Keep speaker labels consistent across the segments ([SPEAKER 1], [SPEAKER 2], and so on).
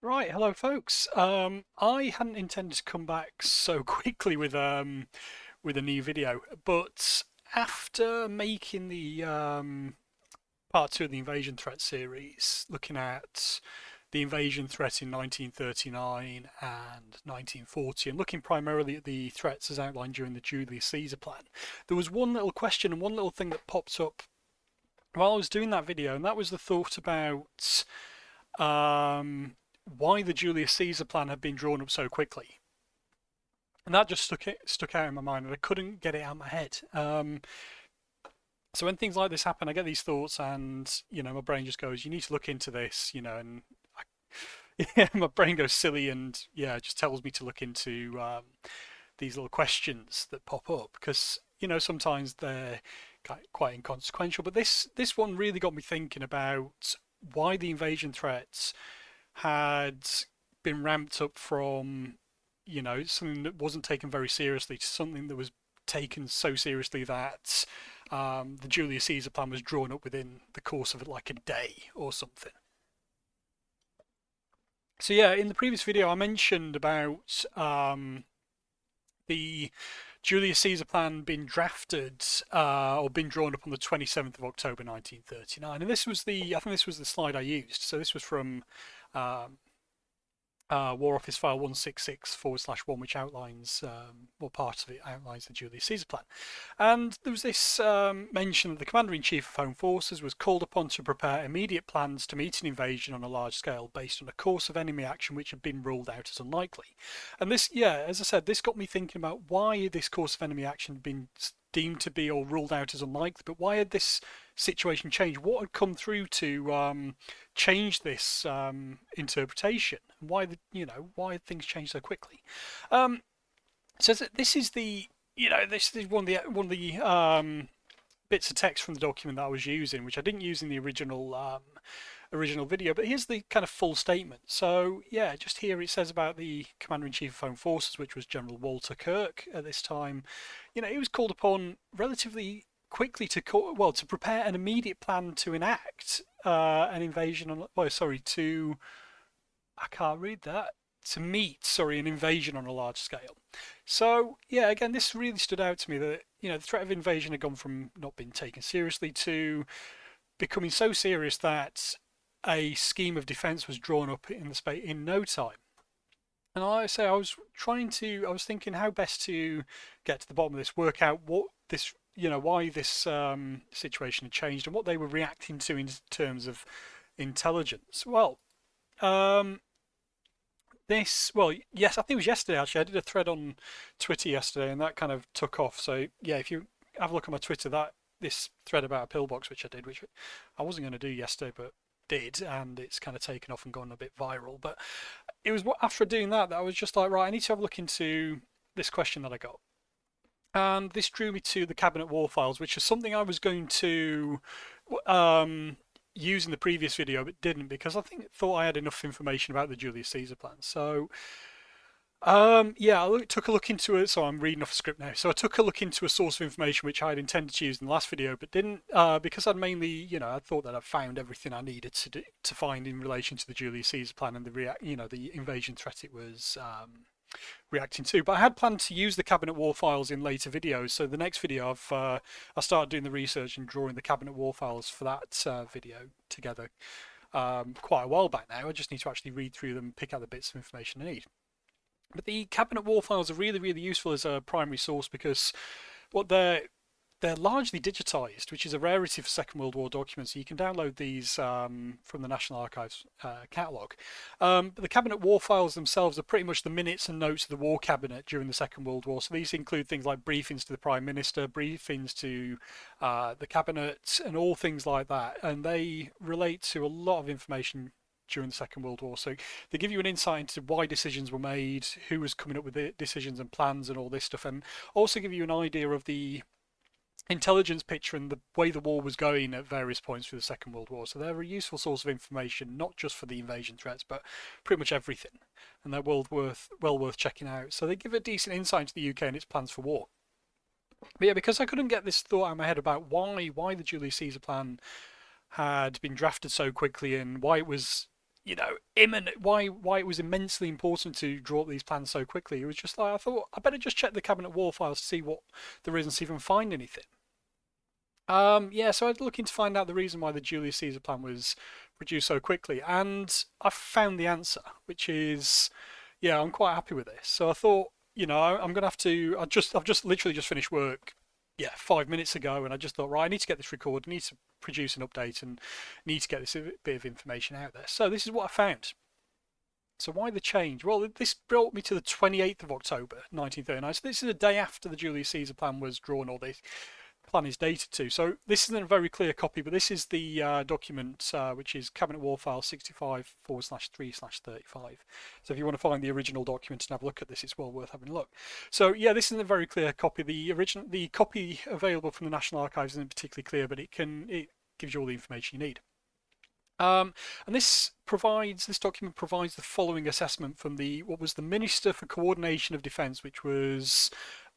[SPEAKER 1] Right, hello folks. I hadn't intended to come back so quickly with a new video, but after making the part two of the invasion threat series, looking at the invasion threat in 1939 and 1940, and looking primarily at the threats as outlined during the Julius Caesar plan, there was one little question and one little thing that popped up while I was doing that video, and that was the thought about why the Julius Caesar plan had been drawn up so quickly. And that just stuck out in my mind, and I couldn't get it out of my head. So when things like this happen, I get these thoughts, and my brain just goes, "You need to look into this," and yeah, my brain goes silly, and yeah, it just tells me to look into these little questions that pop up because sometimes they're quite inconsequential, but this one really got me thinking about why the invasion threats had been ramped up from something that wasn't taken very seriously to something that was taken so seriously that the Julius Caesar plan was drawn up within the course of like a day or something. So yeah, in the previous video I mentioned about the Julius Caesar plan being drafted or been drawn up on the 27th of October 1939, and I think this was the slide I used. So this was from um, War Office File 166/1, which outlines, or part of it outlines the Julius Caesar plan. And there was this mention that the Commander-in-Chief of Home Forces was called upon to prepare immediate plans to meet an invasion on a large scale based on a course of enemy action which had been ruled out as unlikely. And this, yeah, as I said, this got me thinking about why this course of enemy action had been deemed to be or ruled out as unlikely, but why had this situation changed? What had come through to change this interpretation? Why why had things changed so quickly? So this is this is one of the bits of text from the document that I was using, which I didn't use in the original video, but here's the kind of full statement. So yeah, just here it says about the Commander-in-Chief of Home Forces, which was General Walter Kirk at this time. He was called upon relatively quickly to prepare an immediate plan to enact an invasion on. Well, sorry, to I can't read that. To meet, sorry, an invasion on a large scale. So yeah, again, this really stood out to me that the threat of invasion had gone from not being taken seriously to becoming so serious that a scheme of defence was drawn up in the space in no time. And like I say, I was thinking how best to get to the bottom of this, work out what this, why this situation had changed and what they were reacting to in terms of intelligence. Yes, I think it was yesterday actually. I did a thread on Twitter yesterday, and that kind of took off. So yeah, if you have a look at my Twitter, that this thread about a pillbox, which I did, which I wasn't going to do yesterday, but did, and it's kind of taken off and gone a bit viral. But it was after doing that I was just like, right, I need to have a look into this question that I got. And this drew me to the Cabinet War Files, which is something I was going to use in the previous video, but didn't because thought I had enough information about the Julius Caesar plan. So yeah, I took a look into it. So I'm reading off a script now. So I took a look into a source of information which I had intended to use in the last video, but didn't because I'd mainly, I thought that I'd found everything I needed to find in relation to the Julius Caesar plan and the invasion threat it was reacting to. But I had planned to use the Cabinet War Files in later videos. So the next video, I started doing the research and drawing the Cabinet War Files for that video together quite a while back now. I just need to actually read through them, pick out the bits of information I need. But the Cabinet War Files are really, really useful as a primary source because what they're largely digitized, which is a rarity for Second World War documents. So you can download these from the National Archives catalogue. But the Cabinet War Files themselves are pretty much the minutes and notes of the War Cabinet during the Second World War. So these include things like briefings to the Prime Minister, briefings to the Cabinet, and all things like that. And they relate to a lot of information during the Second World War. So they give you an insight into why decisions were made, who was coming up with the decisions and plans and all this stuff, and also give you an idea of the intelligence picture and the way the war was going at various points through the Second World War. So they're a useful source of information, not just for the invasion threats, but pretty much everything. And they're well worth checking out. So they give a decent insight into the UK and its plans for war. But yeah, because I couldn't get this thought out of my head about why the Julius Caesar plan had been drafted so quickly and why it was imminent, why it was immensely important to draw up these plans so quickly. It was just like, I thought I better just check the Cabinet War files to see what there is and see if I can find anything. Yeah, so I was looking to find out the reason why the Julius Caesar plan was produced so quickly, and I found the answer, which is, yeah, I'm quite happy with this. So I thought, I'm gonna have to. I've just literally just finished work, yeah, 5 minutes ago, and I just thought, right, I need to get this recorded, I need to produce an update, and need to get this bit of information out there. So this is what I found. So why the change? Well, this brought me to the 28th of October, 1939. So this is a day after the Julius Caesar plan was drawn, or the plan is dated to. So this isn't a very clear copy, but this is the document, which is Cabinet War File 65/3/35. So if you want to find the original document and have a look at this, it's well worth having a look. So yeah, this isn't a very clear copy. The copy available from the National Archives isn't particularly clear, but it gives you all the information you need. And this document provides the following assessment from what was the Minister for Coordination of Defence, which was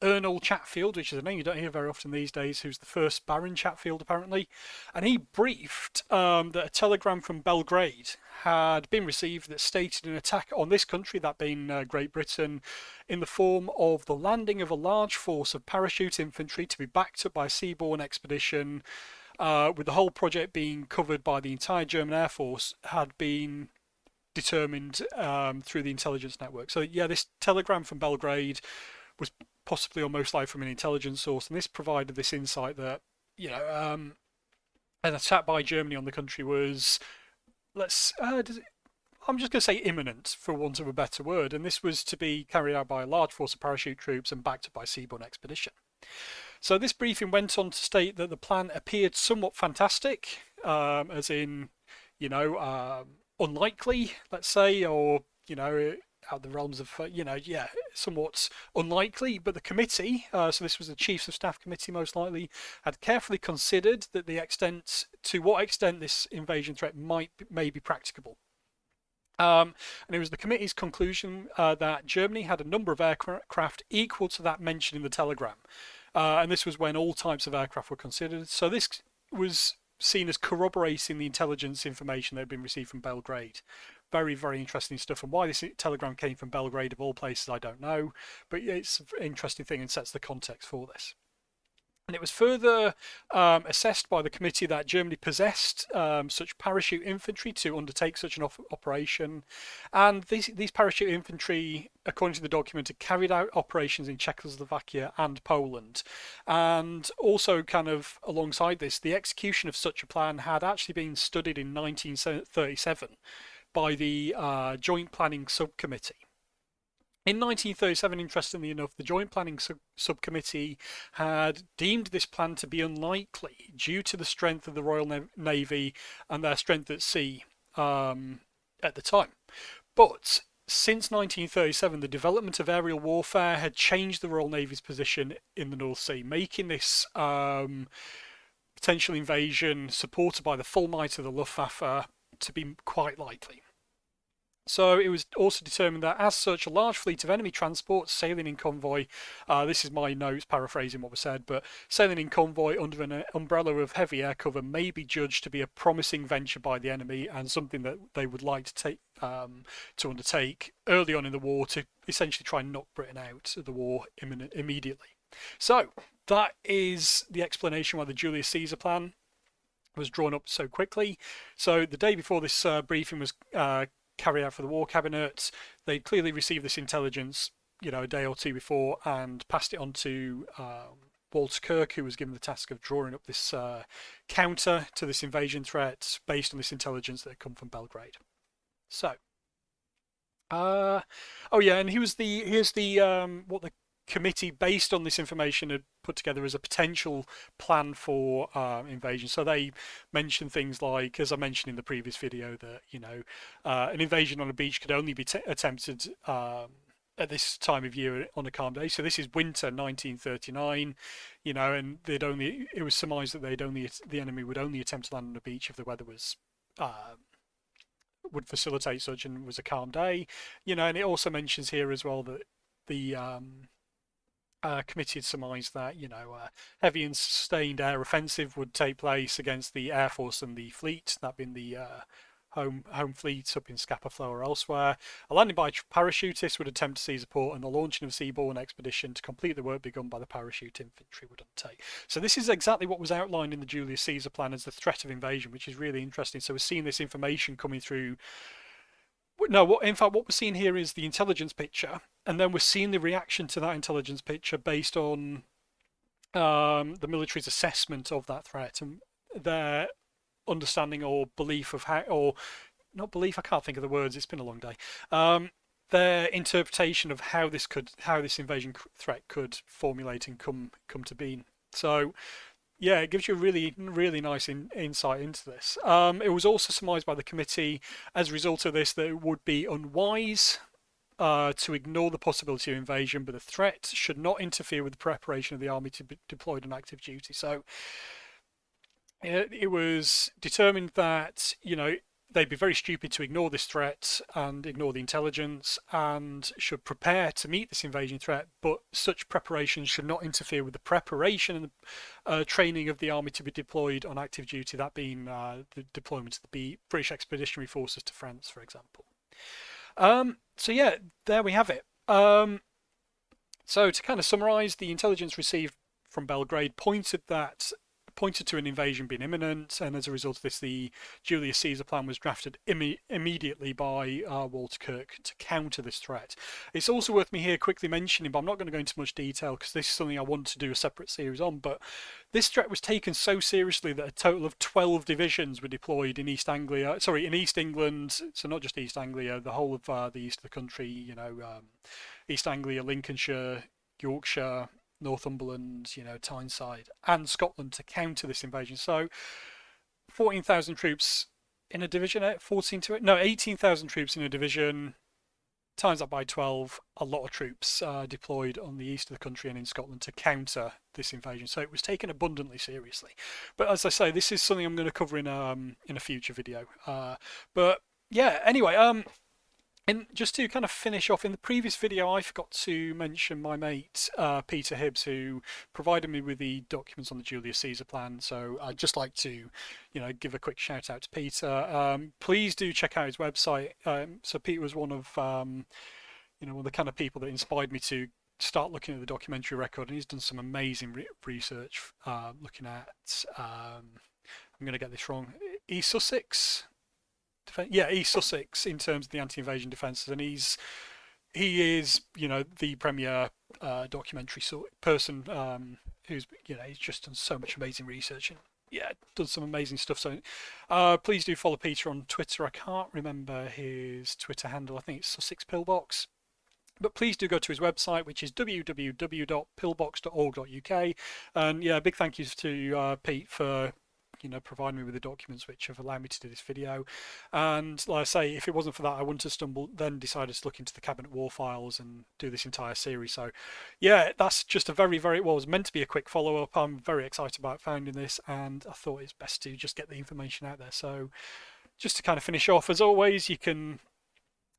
[SPEAKER 1] Ernol Chatfield, which is a name you don't hear very often these days, who's the first Baron Chatfield apparently. And he briefed that a telegram from Belgrade had been received that stated an attack on this country, that being Great Britain, in the form of the landing of a large force of parachute infantry to be backed up by a seaborne expedition, with the whole project being covered by the entire German Air Force, had been determined through the intelligence network. So yeah, this telegram from Belgrade was possibly or most likely from an intelligence source, and this provided this insight that an attack by Germany on the country was, I'm just going to say imminent, for want of a better word, and this was to be carried out by a large force of parachute troops and backed up by a seaborne expedition. So this briefing went on to state that the plan appeared somewhat fantastic, as in, unlikely, let's say, or, out of the realms of, somewhat unlikely. But the committee, so this was the Chiefs of Staff Committee most likely, had carefully considered that to what extent this invasion threat may be practicable. And it was the committee's conclusion that Germany had a number of aircraft equal to that mentioned in the telegram. And this was when all types of aircraft were considered. So this was seen as corroborating the intelligence information that had been received from Belgrade. Very, very interesting stuff. And why this telegram came from Belgrade, of all places, I don't know. But it's an interesting thing and sets the context for this. And it was further assessed by the committee that Germany possessed such parachute infantry to undertake such an operation. And these parachute infantry, according to the document, had carried out operations in Czechoslovakia and Poland. And also, kind of alongside this, the execution of such a plan had actually been studied in 1937 by the Joint Planning Subcommittee. In 1937, interestingly enough, the Joint Planning Subcommittee had deemed this plan to be unlikely due to the strength of the Royal Navy and their strength at sea at the time. But since 1937, the development of aerial warfare had changed the Royal Navy's position in the North Sea, making this potential invasion supported by the full might of the Luftwaffe to be quite likely. So it was also determined that as such, a large fleet of enemy transports sailing in convoy, this is my notes paraphrasing what was said, but sailing in convoy under an umbrella of heavy air cover may be judged to be a promising venture by the enemy and something that they would like to undertake early on in the war to essentially try and knock Britain out of the war immediately. So that is the explanation why the Julius Caesar plan was drawn up so quickly. So the day before this briefing was carried out for the War Cabinet, they clearly received this intelligence, a day or two before, and passed it on to Walter Kirk, who was given the task of drawing up this counter to this invasion threat based on this intelligence that had come from Belgrade. So, oh yeah, and here's the what the committee, based on this information, had put together as a potential plan for invasion. So they mentioned things like, as I mentioned in the previous video, that an invasion on a beach could only be attempted at this time of year on a calm day. So this is winter 1939, and it was surmised that the enemy would only attempt to land on a beach if the weather was would facilitate such and was a calm day. And it also mentions here as well that the committee had surmised that heavy and sustained air offensive would take place against the Air Force and the fleet, that being the home fleet up in Scapa Flow or elsewhere. A landing by parachutists would attempt to seize a port, and the launching of a seaborne expedition to complete the work begun by the parachute infantry would undertake. So this is exactly what was outlined in the Julius Caesar plan as the threat of invasion, which is really interesting. So we're seeing this information coming through. No, in fact, what we're seeing here is the intelligence picture, and then we're seeing the reaction to that intelligence picture based on the military's assessment of that threat and their understanding or belief of how, or not belief, I can't think of the words, it's been a long day. Their interpretation of how this invasion threat could formulate and come to being. So yeah, it gives you a really, really nice insight into this. It was also surmised by the committee as a result of this that it would be unwise to ignore the possibility of invasion, but the threat should not interfere with the preparation of the army to be deployed on active duty. So it was determined that, you know, they'd be very stupid to ignore this threat and ignore the intelligence, and should prepare to meet this invasion threat, but such preparation should not interfere with the preparation and the training of the army to be deployed on active duty, that being the deployment of the British Expeditionary Forces to France, for example. So yeah, there we have it. So to kind of summarise, the intelligence received from Belgrade pointed to an invasion being imminent, and as a result of this, the Julius Caesar plan was drafted immediately by Walter Kirk to counter this threat. It's also worth me here quickly mentioning, but I'm not going to go into much detail because this is something I want to do a separate series on, but this threat was taken so seriously that a total of 12 divisions were deployed in in East England, so not just East Anglia, the whole of the east of the country, you know, East Anglia, Lincolnshire, Yorkshire, Northumberland, you know, Tyneside, and Scotland to counter this invasion. So 14,000 troops in a division, 18,000 troops in a division, times that by 12, a lot of troops deployed on the east of the country and in Scotland to counter this invasion. So it was taken abundantly seriously. But as I say, this is something I'm going to cover in a future video. But yeah, anyway, and just to kind of finish off, in the previous video I forgot to mention my mate Peter Hibbs, who provided me with the documents on the Julius Caesar plan. So I'd just like to, you know, give a quick shout out to Peter. Please do check out his website. So Peter was one of, you know, one of the kind of people that inspired me to start looking at the documentary record, and he's done some amazing research looking at, I'm going to get this wrong, East Sussex. East Sussex in terms of the anti-invasion defences, and he is, you know, the premier documentary person who's, you know, he's just done so much amazing research and yeah, done some amazing stuff. So please do follow Peter on Twitter. I can't remember his Twitter handle. I think it's Sussex Pillbox. But please do go to his website, which is www.pillbox.org.uk. And yeah, big thank yous to Pete for, you know, providing me with the documents which have allowed me to do this video. And like I say, if it wasn't for that, I wouldn't have decided to look into the Cabinet War files and do this entire series. So yeah, that's just a very, very, well, it was meant to be a quick follow-up. I'm very excited about finding this, and I thought it's best to just get the information out there. So just to kind of finish off, as always, you can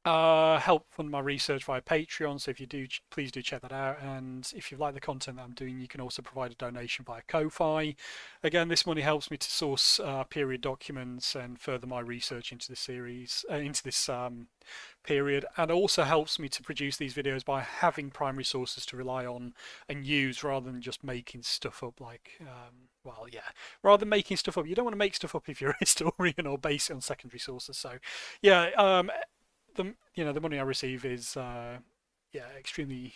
[SPEAKER 1] help fund my research via Patreon, so if you do, please do check that out. And if you like the content that I'm doing, you can also provide a donation via Ko-Fi. Again, this money helps me to source period documents and further my research into the series, into this period, and also helps me to produce these videos by having primary sources to rely on and use, rather than just making stuff up. Like well, yeah, rather than making stuff up, you don't want to make stuff up if you're a historian, or base it on secondary sources. So yeah, the money I receive is extremely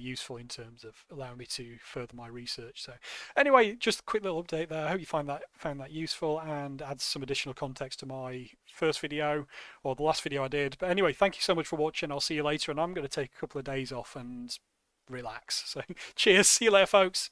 [SPEAKER 1] useful in terms of allowing me to further my research. So anyway, just a quick little update there. I hope you found that useful and adds some additional context to my first video, or the last video I did. But anyway, thank you so much for watching. I'll see you later, and I'm going to take a couple of days off and relax. So cheers, see you later folks.